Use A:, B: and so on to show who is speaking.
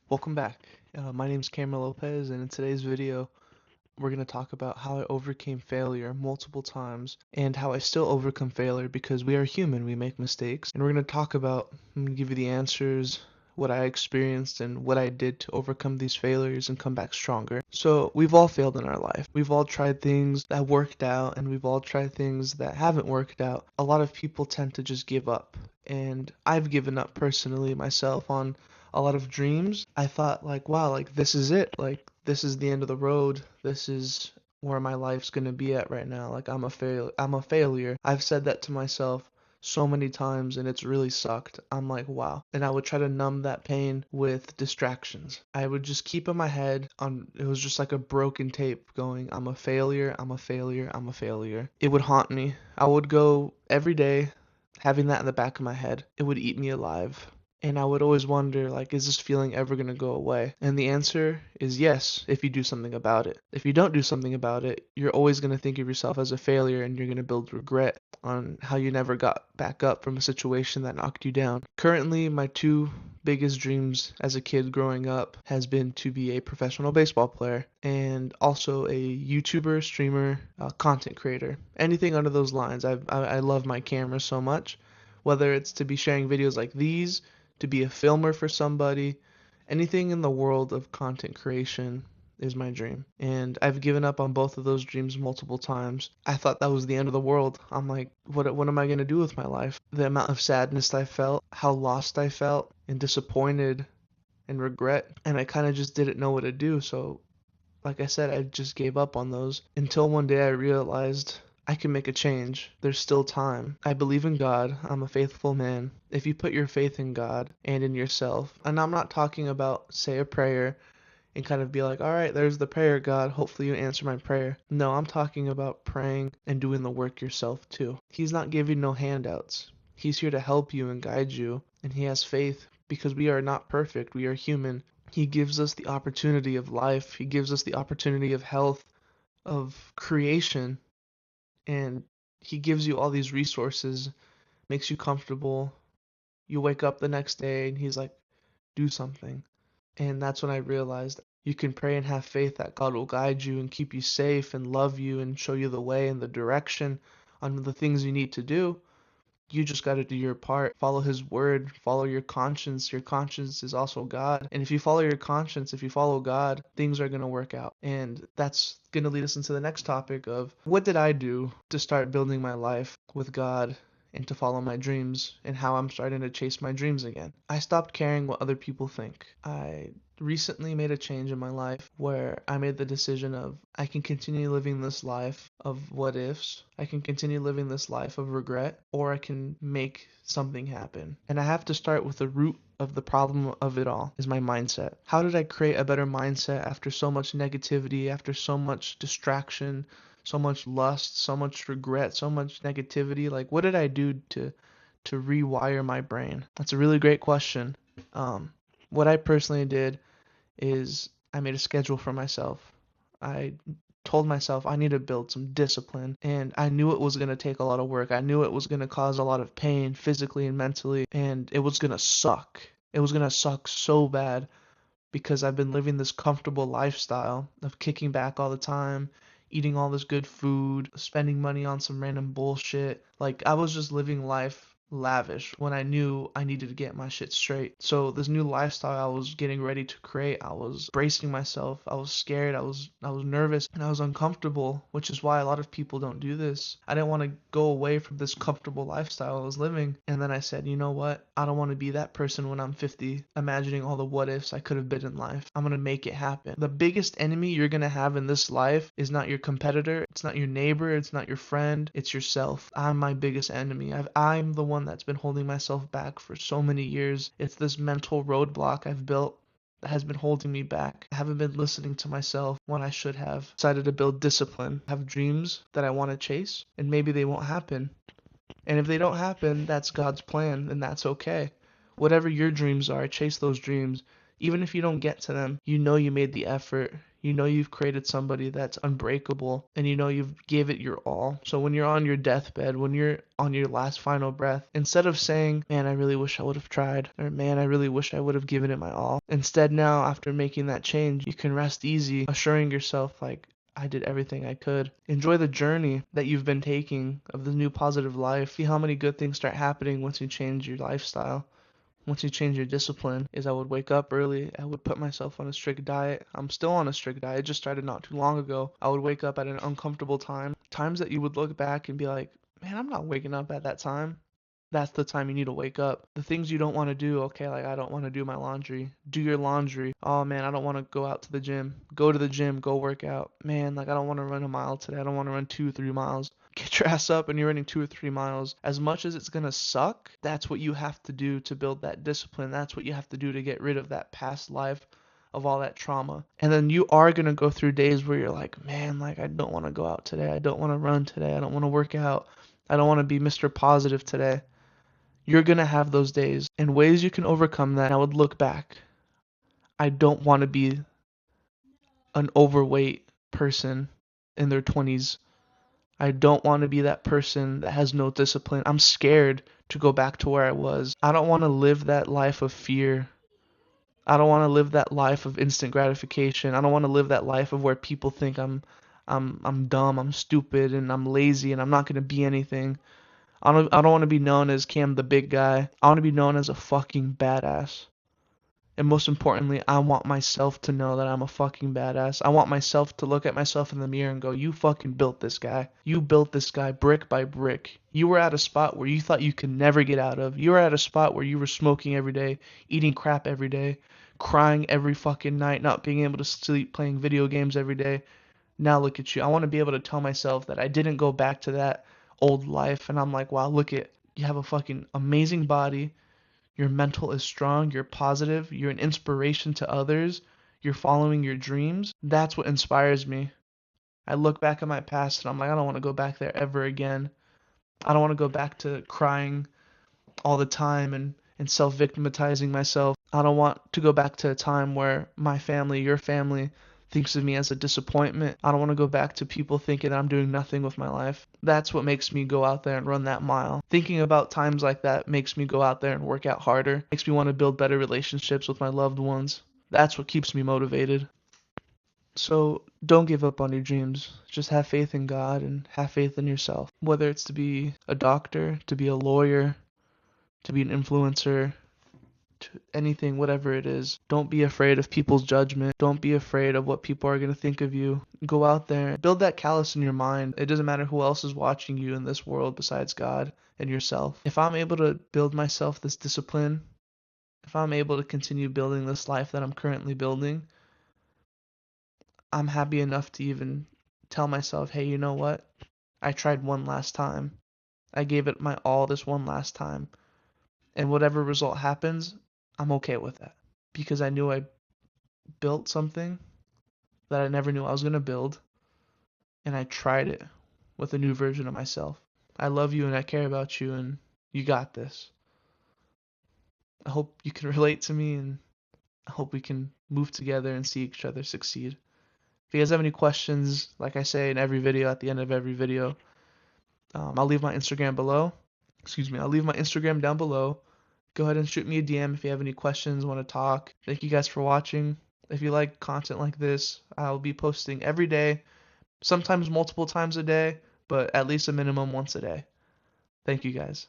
A: Welcome back. My name is Lopez, and in today's video, we're going to talk about how I overcame failure multiple times and how I still overcome failure because we are human, we make mistakes. And we're going to talk about, I'm going to give you the answers, what I experienced, and what I did to overcome these failures and come back stronger. So, we've all failed in our life. We've all tried things that worked out, and we've all tried things that haven't worked out. A lot of people tend to just give up. And I've given up personally myself on a lot of dreams. I thought like, wow, like this is it. Like this is the end of the road. This is where my life's going to be at right now. Like I'm a failure. I've said that to myself so many times and it's really sucked. I'm like, wow. And I would try to numb that pain with distractions. I would just keep in my head on it was just like a broken tape going, I'm a failure, I'm a failure, I'm a failure. It would haunt me. I would go every day having that in the back of my head. It would eat me alive. And I would always wonder, like, is this feeling ever going to go away? And the answer is yes, if you do something about it. If you don't do something about it, you're always going to think of yourself as a failure and you're going to build regret on how you never got back up from a situation that knocked you down. Currently, my two biggest dreams as a kid growing up has been to be a professional baseball player and also a YouTuber, streamer, content creator. Anything under those lines. I love my camera so much, whether it's to be sharing videos like these, to be a filmer for somebody. Anything in the world of content creation is my dream. And I've given up on both of those dreams multiple times. I thought that was the end of the world. I'm like, what am I going to do with my life? The amount of sadness I felt, how lost I felt, and disappointed and regret. And I kind of just didn't know what to do. So, like I said, I just gave up on those until one day I realized I can make a change. There's still time. I believe in God. I'm a faithful man. If you put your faith in God and in yourself, and I'm not talking about say a prayer and kind of be like, all right, there's the prayer, God. Hopefully you answer my prayer. No, I'm talking about praying and doing the work yourself too. He's not giving no handouts. He's here to help you and guide you, and He has faith because we are not perfect. We are human. He gives us the opportunity of life. He gives us the opportunity of health, of creation, and he gives you all these resources, makes you comfortable. You wake up the next day and he's like, do something. And that's when I realized you can pray and have faith that God will guide you and keep you safe and love you and show you the way and the direction on the things you need to do. You just got to do your part. Follow His word. Follow your conscience. Your conscience is also God. And if you follow your conscience, if you follow God, things are going to work out. And that's going to lead us into the next topic of what did I do to start building my life with God and to follow my dreams and how I'm starting to chase my dreams again. I stopped caring what other people think. I recently made a change in my life where I made the decision of I can continue living this life of what ifs. I can continue living this life of regret, or I can make something happen. And I have to start with the root of the problem of it all is my mindset. How did I create a better mindset after so much negativity, after so much distraction, so much lust, so much regret, so much negativity? Like what did I do to rewire my brain? That's a really great question. What I personally did is I made a schedule for myself. I told myself I need to build some discipline, and I knew it was going to take a lot of work. I knew it was going to cause a lot of pain physically and mentally, and it was going to suck. It was going to suck so bad because I've been living this comfortable lifestyle of kicking back all the time, eating all this good food, spending money on some random bullshit. Like I was just living life lavish when I knew I needed to get my shit straight. So this new lifestyle I was getting ready to create, I was bracing myself. I was scared, I was nervous, and I was uncomfortable, which is why a lot of people don't do this. I didn't want to go away from this comfortable lifestyle I was living. And then I said, you know what? I don't want to be that person when I'm 50, imagining all the what ifs I could have been in life. I'm going to make it happen. The biggest enemy you're going to have in this life is not your competitor, it's not your neighbor, it's not your friend, it's yourself. I'm my biggest enemy. I'm the one that's been holding myself back for so many years. It's this mental roadblock I've built that has been holding me back. I haven't been listening to myself when I should have. Decided to build discipline, have dreams that I want to chase, and maybe they won't happen. And if they don't happen, that's God's plan, and that's okay. Whatever your dreams are, chase those dreams. Even if you don't get to them, you know you made the effort. You know you've created somebody that's unbreakable, and you know you've gave it your all. So when you're on your deathbed, when you're on your last final breath, instead of saying, man, I really wish I would have tried, or man, I really wish I would have given it my all, instead now, after making that change, you can rest easy, assuring yourself, like, I did everything I could. Enjoy the journey that you've been taking of the new positive life. See how many good things start happening once you change your lifestyle. Once you change your discipline, is I would wake up early. I would put myself on a strict diet. I'm still on a strict diet. It just started not too long ago. I would wake up at an uncomfortable time. Times that you would look back and be like, man, I'm not waking up at that time. That's the time you need to wake up. The things you don't want to do, okay, like I don't want to do my laundry. Do your laundry. Oh man, I don't want to go out to the gym. Go to the gym, go work out. Man, like I don't want to run a mile today. I don't want to run 2, 3 miles. Get your ass up and you're running 2 or 3 miles. As much as it's gonna suck, that's what you have to do to build that discipline. That's what you have to do to get rid of that past life of all that trauma. And then you are gonna go through days where you're like, man, like I don't want to go out today. I don't want to run today. I don't want to work out. I don't want to be Mr. Positive today. You're gonna have those days, and ways you can overcome that. I would look back. I don't want to be an overweight person in their 20s. I don't want to be that person that has no discipline. I'm scared to go back to where I was. I don't want to live that life of fear. I don't want to live that life of instant gratification. I don't want to live that life of where people think I'm dumb, I'm stupid, and I'm lazy, and I'm not gonna be anything. I don't want to be known as Cam the big guy. I want to be known as a fucking badass. And most importantly, I want myself to know that I'm a fucking badass. I want myself to look at myself in the mirror and go, you fucking built this guy. You built this guy brick by brick. You were at a spot where you thought you could never get out of. You were at a spot where you were smoking every day, eating crap every day, crying every fucking night, not being able to sleep, playing video games every day. Now look at you. I want to be able to tell myself that I didn't go back to that old life. And I'm like, wow, look at, you have a fucking amazing body. Your mental is strong. You're positive. You're an inspiration to others. You're following your dreams. That's what inspires me. I look back at my past and I'm like, I don't want to go back there ever again. I don't want to go back to crying all the time and self-victimizing myself. I don't want to go back to a time where my family, your family, thinks of me as a disappointment. I don't want to go back to people thinking that I'm doing nothing with my life. That's what makes me go out there and run that mile. Thinking about times like that makes me go out there and work out harder. Makes me want to build better relationships with my loved ones. That's what keeps me motivated. So don't give up on your dreams. Just have faith in God and have faith in yourself. Whether it's to be a doctor, to be a lawyer, to be an influencer, to anything, whatever it is. Don't be afraid of people's judgment. Don't be afraid of what people are going to think of you. Go out there, build that callous in your mind. It doesn't matter who else is watching you in this world besides God and yourself. If I'm able to build myself this discipline, if I'm able to continue building this life that I'm currently building, I'm happy enough to even tell myself, hey, you know what? I tried one last time. I gave it my all this one last time. And whatever result happens, I'm okay with that. Because I knew I built something that I never knew I was going to build. And I tried it with a new version of myself. I love you and I care about you and you got this. I hope you can relate to me and I hope we can move together and see each other succeed. If you guys have any questions, like I say in every video, at the end of every video, I'll leave my Instagram below. I'll leave my Instagram down below. Go ahead and shoot me a DM if you have any questions, want to talk. Thank you guys for watching. If you like content like this, I'll be posting every day, sometimes multiple times a day, but at least a minimum once a day. Thank you guys.